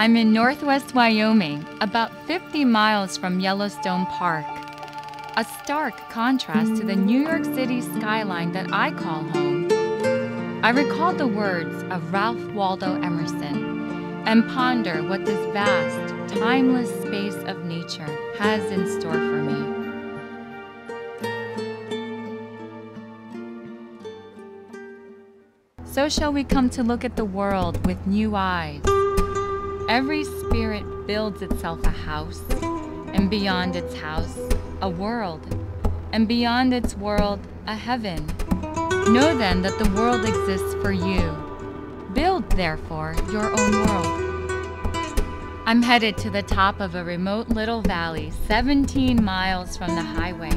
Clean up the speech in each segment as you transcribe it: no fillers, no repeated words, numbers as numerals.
I'm in northwest Wyoming, about 50 miles from Yellowstone Park. A stark contrast to the New York City skyline that I call home. I recall the words of Ralph Waldo Emerson and ponder what this vast, timeless space of nature has in store for me. So shall we come to look at the world with new eyes. Every spirit builds itself a house, and beyond its house, a world, and beyond its world, a heaven. Know then that the world exists for you. Build, therefore, your own world. I'm headed to the top of a remote little valley 17 miles from the highway,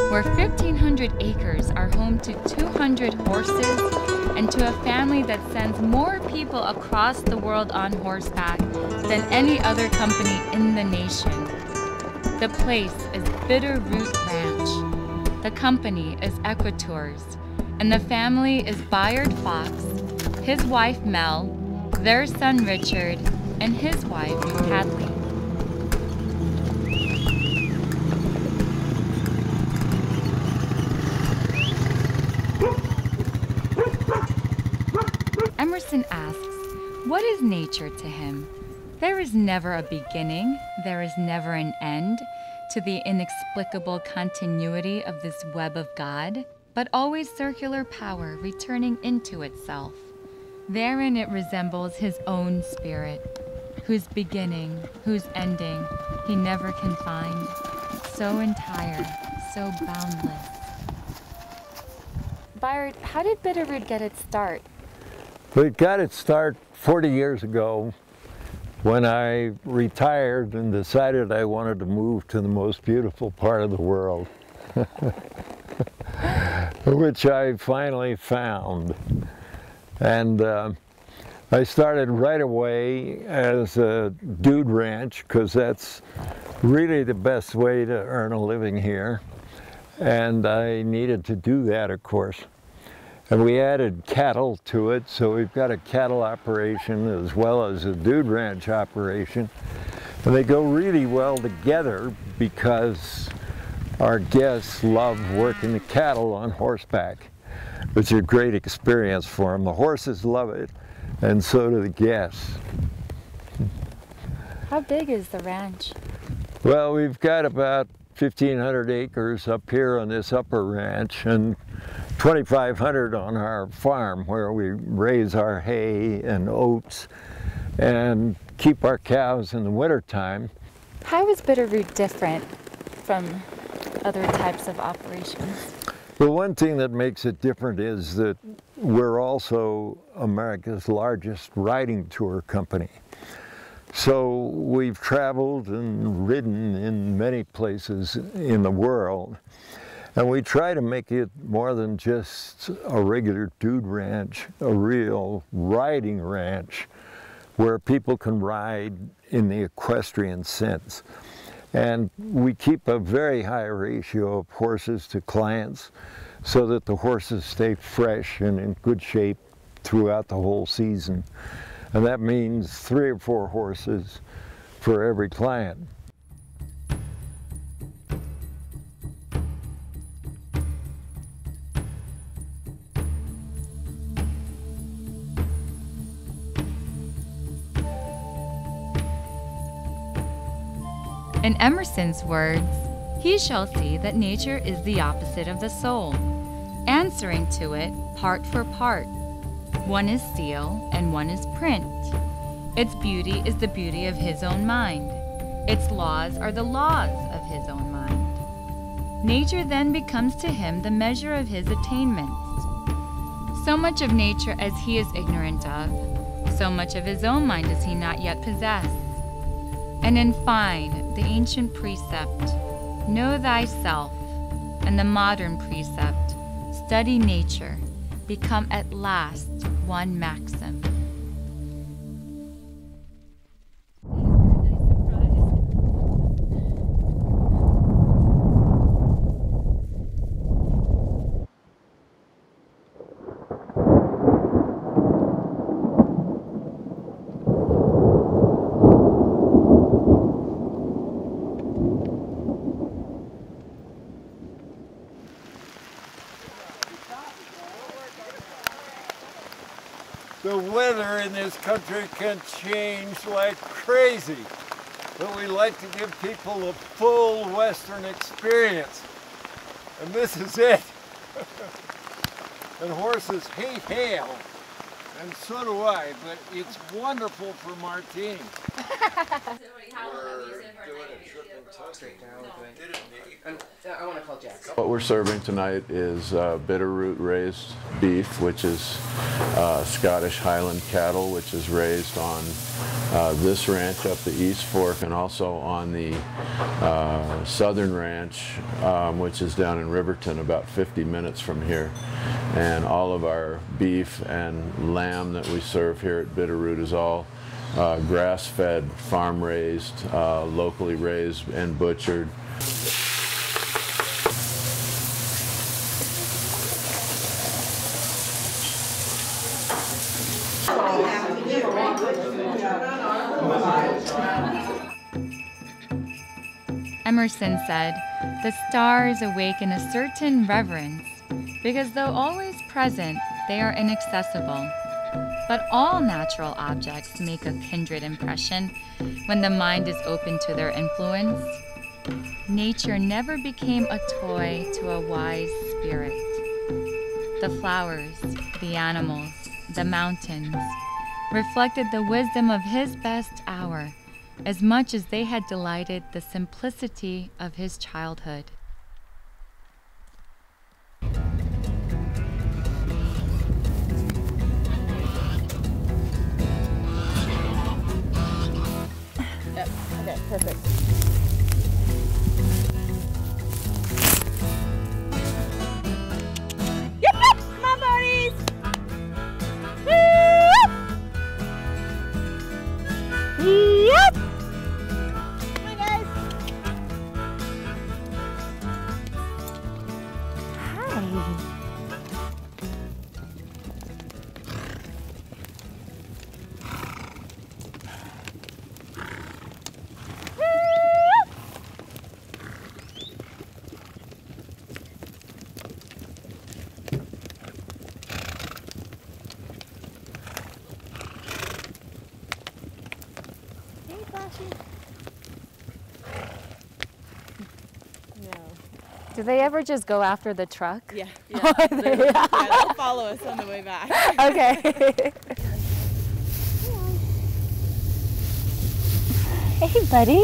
where 1,500 acres are home to 200 horses and to a family that sends more people across the world on horseback than any other company in the nation. The place is Bitter Root Ranch. The company is Equitours, and the family is Bayard Fox, his wife Mel, their son Richard, and his wife Hadley. Emerson asks, what is nature to him? There is never a beginning, there is never an end to the inexplicable continuity of this web of God, but always circular power returning into itself. Therein it resembles his own spirit, whose beginning, whose ending he never can find, so entire, so boundless. Bayard, how did Bitterroot get its start? It got its start 40 years ago when I retired and decided I wanted to move to the most beautiful part of the world, which I finally found. And I started right away as a dude ranch, because that's really the best way to earn a living here. And I needed to do that, of course. And we added cattle to it, so we've got a cattle operation as well as a dude ranch operation. And they go really well together because our guests love working the cattle on horseback. It's a great experience for them. The horses love it, and so do the guests. How big is the ranch? Well, we've got about 1,500 acres up here on this upper ranch, and 2,500 on our farm where we raise our hay and oats and keep our cows in the wintertime. How is Bitterroot different from other types of operations? The one thing that makes it different is that we're also America's largest riding tour company. So we've traveled and ridden in many places in the world. And we try to make it more than just a regular dude ranch, a real riding ranch where people can ride in the equestrian sense. And we keep a very high ratio of horses to clients so that the horses stay fresh and in good shape throughout the whole season. And that means 3 or 4 horses for every client. In Emerson's words, he shall see that nature is the opposite of the soul, answering to it part for part. One is steel and one is print. Its beauty is the beauty of his own mind. Its laws are the laws of his own mind. Nature then becomes to him the measure of his attainments. So much of nature as he is ignorant of, so much of his own mind does he not yet possess. And in fine, the ancient precept, know thyself, and the modern precept, study nature, become at last one maxim. weather in this country can change like crazy, but we like to give people a full Western experience. And this is it. And horses hate hail, and so do I, but it's wonderful for martini. I want to call Jack. What we're serving tonight is Bitterroot raised beef, which is Scottish Highland cattle, which is raised on this ranch up the East Fork, and also on the Southern Ranch, which is down in Riverton, about 50 minutes from here. And all of our beef and lamb that we serve here at Bitterroot is all grass-fed, farm-raised, locally raised and butchered. Emerson said, "The stars awaken a certain reverence, because though always present, they are inaccessible. But all natural objects make a kindred impression when the mind is open to their influence. Nature never became a toy to a wise spirit. The flowers, the animals, the mountains reflected the wisdom of his best hour, as much as they had delighted the simplicity of his childhood." Yep. Okay, perfect. Yep, yep! Come on, ponies! Yep! Yep! Come on, guys! Hi! Do they ever just go after the truck? Yeah, yeah. They'll follow us on the way back. Okay. Hey, buddy.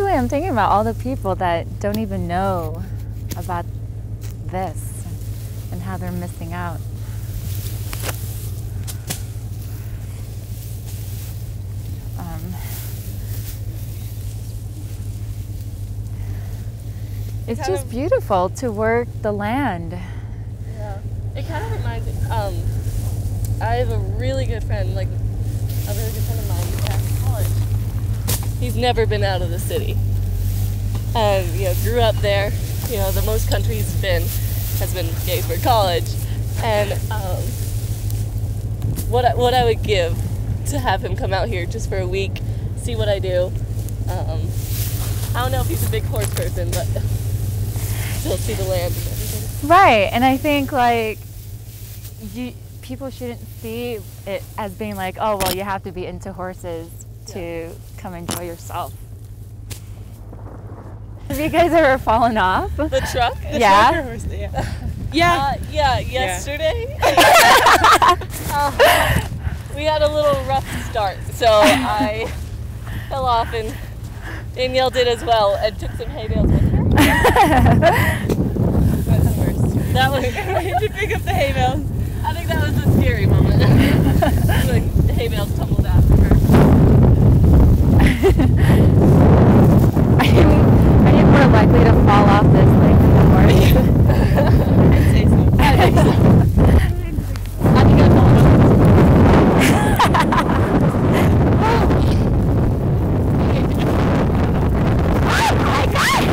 I'm thinking about all the people that don't even know about this and how they're missing out. It's just beautiful to work the land. Yeah, it kind of reminds me. I have a really good friend, like a really good friend of mine at college. He's never been out of the city, and grew up there. The most country he's been has been Gettysburg College, and what I would give to have him come out here just for a week, see what I do. I don't know if he's a big horse person, but still see the land and everything. Right, and I think people shouldn't see it as being like, oh well, you have to be into horses to come enjoy yourself. Have you guys ever fallen off? The truck? Yeah. Truck or horse? Yeah. Yesterday. We had a little rough start, so I fell off, and Danielle did as well, and took some hay bales with her. That's the worst. That was. Did you pick up the hay bales? I think that was a scary moment. Like the hay bales tumbled after her. Are you more likely to fall off this lake than the horse? I'd say so. I think so. I think I'd fall off. Oh my God!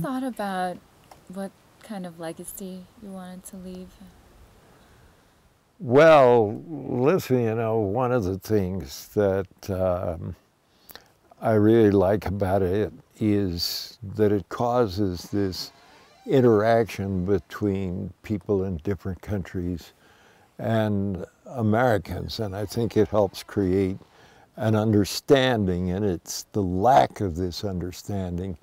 thought about what kind of legacy you wanted to leave? Well, listen, you know, one of the things that I really like about it is that it causes this interaction between people in different countries and Americans, and I think it helps create an understanding, and it's the lack of this understanding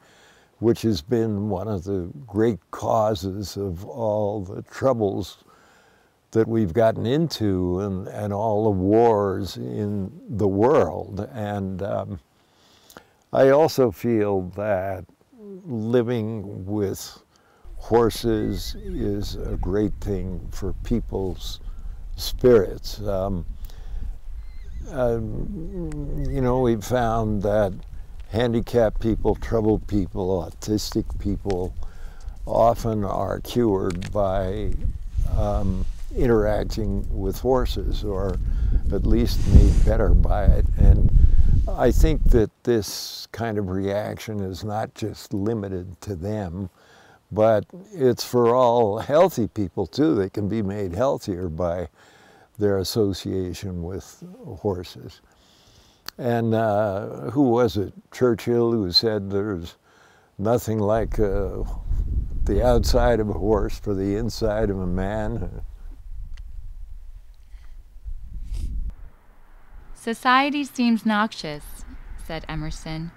which has been one of the great causes of all the troubles that we've gotten into and all the wars in the world. And I also feel that living with horses is a great thing for people's spirits. You know, we've found that handicapped people, troubled people, autistic people often are cured by interacting with horses, or at least made better by it. And I think that this kind of reaction is not just limited to them, but it's for all healthy people too. They can be made healthier by their association with horses. And who was it? Churchill, who said there's nothing like the outside of a horse for the inside of a man. Society seems noxious, said Emerson.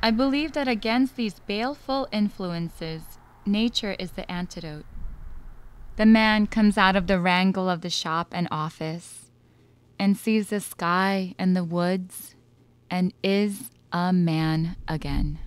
I believe that against these baleful influences, nature is the antidote. The man comes out of the wrangle of the shop and office and sees the sky and the woods and is a man again.